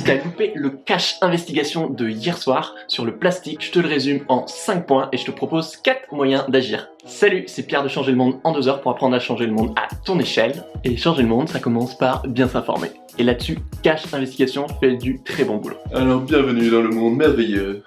Si t'as loupé le cash investigation de hier soir sur le plastique, je te le résume en 5 points et je te propose 4 moyens d'agir. Salut, c'est Pierre de Changer le Monde en 2 heures pour apprendre à changer le monde à ton échelle. Et changer le monde, ça commence par bien s'informer. Et là-dessus, cash investigation fait du très bon boulot. Alors bienvenue dans le monde merveilleux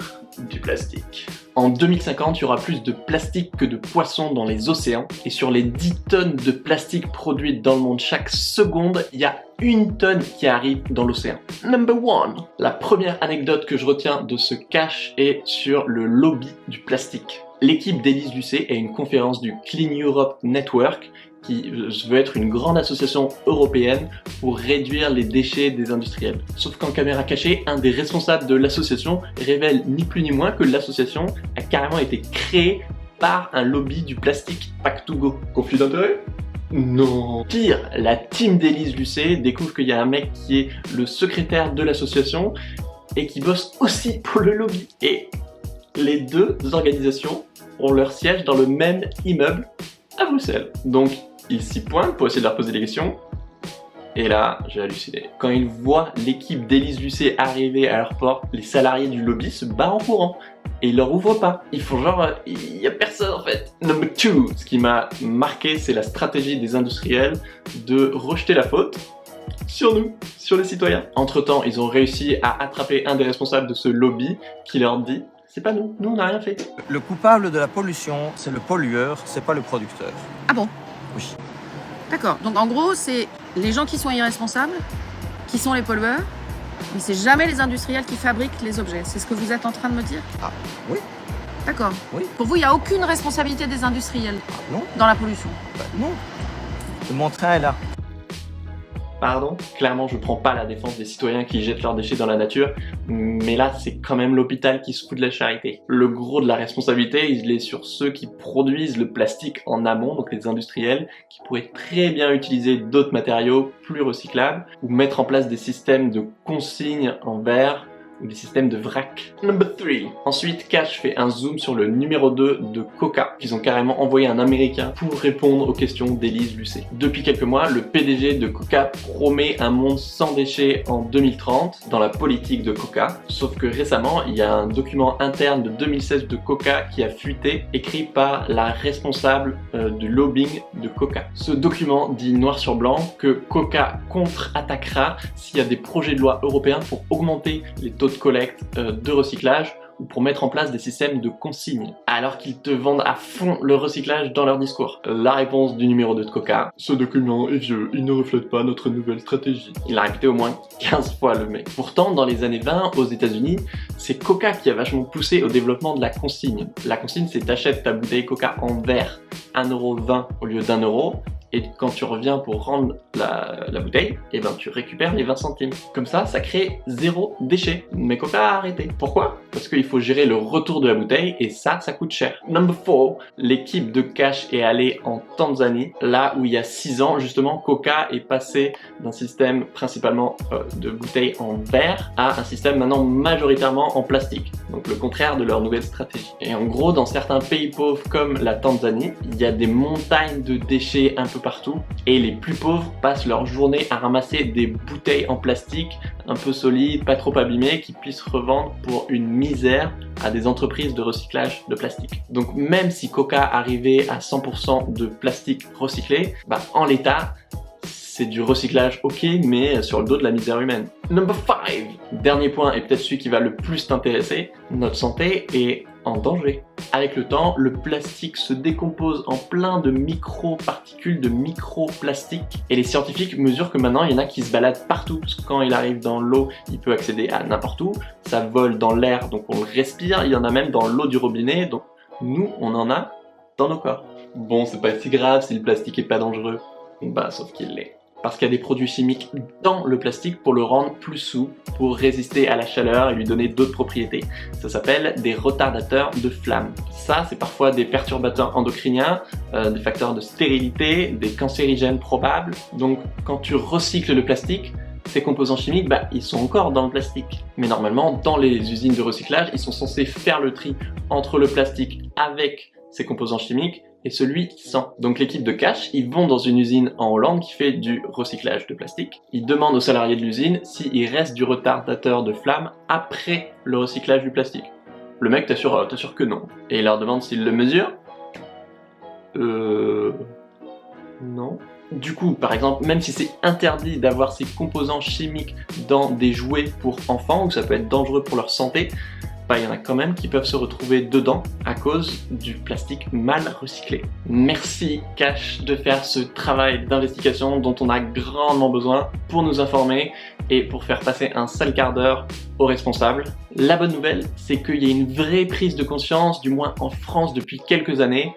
du plastique. En 2050, il y aura plus de plastique que de poissons dans les océans. Et sur les 10 tonnes de plastique produites dans le monde chaque seconde, il y a 1 tonne qui arrive dans l'océan. Number 1. La première anecdote que je retiens de ce cash est sur le lobby du plastique. L'équipe d'Élise Lucet est une conférence du Clean Europe Network qui veut être une grande association européenne pour réduire les déchets des industriels. Sauf qu'en caméra cachée, un des responsables de l'association révèle ni plus ni moins que l'association a carrément été créée par un lobby du plastique Pack2Go. Conflit d'intérêt? Non. Pire, la team d'Élise Lucet découvre qu'il y a un mec qui est le secrétaire de l'association et qui bosse aussi pour le lobby. Et les deux organisations ont leur siège dans le même immeuble à Bruxelles. Donc, ils s'y pointent pour essayer de leur poser des questions. Et là, j'ai halluciné. Quand ils voient l'équipe d'Élise Lucet arriver à leur porte, les salariés du lobby se barrent en courant. Et ils leur ouvrent pas. Ils font genre, il y a personne en fait. Number 2. Ce qui m'a marqué, c'est la stratégie des industriels de rejeter la faute sur nous, sur les citoyens. Entre-temps, ils ont réussi à attraper un des responsables de ce lobby qui leur dit: c'est pas nous, nous on n'a rien fait. Le coupable de la pollution, c'est le pollueur, c'est pas le producteur. Ah bon? Oui. D'accord, donc en gros, c'est les gens qui sont irresponsables, qui sont les pollueurs, mais c'est jamais les industriels qui fabriquent les objets. C'est ce que vous êtes en train de me dire? Ah, oui. D'accord. Oui. Pour vous, il n'y a aucune responsabilité des industriels Non. dans la pollution? Non. Mon train est là. Pardon? Clairement, je prends pas la défense des citoyens qui jettent leurs déchets dans la nature, mais là, c'est quand même l'hôpital qui se fout de la charité. Le gros de la responsabilité, il est sur ceux qui produisent le plastique en amont, donc les industriels, qui pourraient très bien utiliser d'autres matériaux plus recyclables, ou mettre en place des systèmes de consigne en verre, ou des systèmes de vrac. Number 3. Ensuite, Cash fait un zoom sur le numéro 2 de Coca, qu'ils ont carrément envoyé un Américain pour répondre aux questions d'Élise Lucet. Depuis quelques mois, le PDG de Coca promet un monde sans déchets en 2030 dans la politique de Coca. Sauf que récemment, il y a un document interne de 2016 de Coca qui a fuité, écrit par la responsable du lobbying de Coca. Ce document dit noir sur blanc que Coca contre-attaquera s'il y a des projets de loi européens pour augmenter les taux de collecte de recyclage ou pour mettre en place des systèmes de consigne, alors qu'ils te vendent à fond le recyclage dans leur discours. La réponse du numéro 2 de Coca: ce document est vieux, il ne reflète pas notre nouvelle stratégie. Il l'a répété au moins 15 fois le mec. Pourtant, dans les années 20, aux États-Unis, c'est Coca qui a vachement poussé au développement de la consigne. La consigne, c'est t'achètes ta bouteille Coca en verre, 1,20€ au lieu d'1€, et quand tu reviens pour rendre la bouteille, et ben tu récupères les 20 centimes. Comme ça crée 0 déchet. Mais Coca a arrêté. Pourquoi? Parce qu'il faut gérer le retour de la bouteille et ça coûte cher. Number 4. L'équipe de Cash est allée en Tanzanie, là où il y a 6 ans, justement, Coca est passé d'un système principalement de bouteilles en verre à un système maintenant majoritairement en plastique. Donc le contraire de leur nouvelle stratégie. Et en gros, dans certains pays pauvres comme la Tanzanie, il y a des montagnes de déchets un peu partout et les plus pauvres passent leur journée à ramasser des bouteilles en plastique un peu solides, pas trop abîmées, qui puissent revendre pour une misère à des entreprises de recyclage de plastique. Donc même si Coca arrivait à 100% de plastique recyclé, en l'état, c'est du recyclage ok, mais sur le dos de la misère humaine. Number 5. Dernier point, et peut-être celui qui va le plus t'intéresser, notre santé est en danger. Avec le temps, le plastique se décompose en plein de micro-particules, de micro-plastiques. Et les scientifiques mesurent que maintenant, il y en a qui se baladent partout. Parce que quand il arrive dans l'eau, il peut accéder à n'importe où. Ça vole dans l'air, donc on le respire. Il y en a même dans l'eau du robinet, donc nous, on en a dans nos corps. Bon, c'est pas si grave si le plastique est pas dangereux. Sauf qu'il l'est. Parce qu'il y a des produits chimiques dans le plastique pour le rendre plus souple, pour résister à la chaleur et lui donner d'autres propriétés. Ça s'appelle des retardateurs de flamme. Ça, c'est parfois des perturbateurs endocriniens, des facteurs de stérilité, des cancérigènes probables. Donc, quand tu recycles le plastique, ces composants chimiques, ils sont encore dans le plastique. Mais normalement, dans les usines de recyclage, ils sont censés faire le tri entre le plastique avec ces composants chimiques et celui sans. Donc l'équipe de Cash, ils vont dans une usine en Hollande qui fait du recyclage de plastique. Ils demandent aux salariés de l'usine s'il reste du retardateur de flamme après le recyclage du plastique. Le mec t'assure que non. Et il leur demande s'ils le mesurent. Non. Du coup, par exemple, même si c'est interdit d'avoir ces composants chimiques dans des jouets pour enfants, ou ça peut être dangereux pour leur santé, il y en a quand même qui peuvent se retrouver dedans à cause du plastique mal recyclé. Merci Cash de faire ce travail d'investigation dont on a grandement besoin pour nous informer et pour faire passer un sale quart d'heure aux responsables. La bonne nouvelle, c'est qu'il y a une vraie prise de conscience, du moins en France depuis quelques années,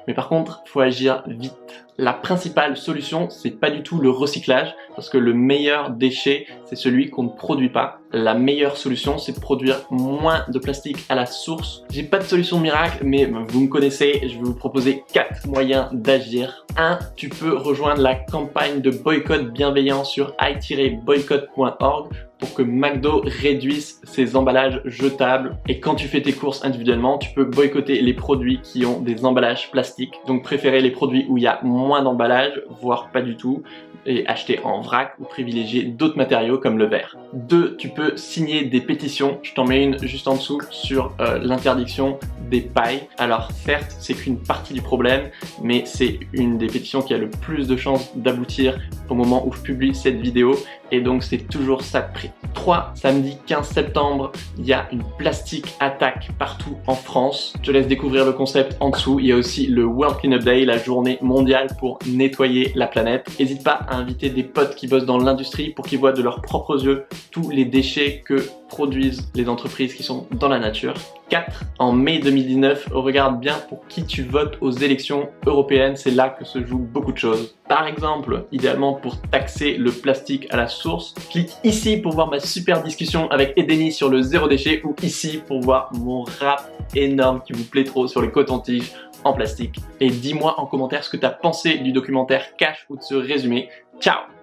mais par contre, il faut agir vite. La principale solution, c'est pas du tout le recyclage, parce que le meilleur déchet, c'est celui qu'on ne produit pas. La meilleure solution, c'est de produire moins de plastique à la source. J'ai pas de solution miracle, mais vous me connaissez, je vais vous proposer 4 moyens d'agir. 1. Tu peux rejoindre la campagne de boycott bienveillant sur i-boycott.org pour que McDo réduise ses emballages jetables. Et quand tu fais tes courses individuellement, tu peux boycotter les produits qui ont des emballages plastiques. Donc préférer les produits où il y a moins d'emballage, voire pas du tout, et acheter en vrac ou privilégier d'autres matériaux comme le verre. 2. Tu peux signer des pétitions. Je t'en mets une juste en dessous sur l'interdiction des pailles. Alors certes, c'est qu'une partie du problème, mais c'est une des pétitions qui a le plus de chances d'aboutir au moment où je publie cette vidéo, et donc c'est toujours ça de prix. 3. Samedi 15 septembre, il y a une plastique attack partout en France. Je te laisse découvrir le concept en dessous. Il y a aussi le World Cleanup Day, la journée mondiale pour nettoyer la planète. N'hésite pas à inviter des potes qui bossent dans l'industrie pour qu'ils voient de leurs propres yeux tous les déchets que produisent les entreprises qui sont dans la nature. 4. En mai 2019, regarde bien pour qui tu votes aux élections européennes, c'est là que se jouent beaucoup de choses. Par exemple, idéalement pour taxer le plastique à la source, clique ici pour voir ma super discussion avec Edeni sur le zéro déchet, ou ici pour voir mon rap énorme qui vous plaît trop sur les cotons-tiges en plastique. Et dis-moi en commentaire ce que tu as pensé du documentaire Cash ou de ce résumé. Ciao!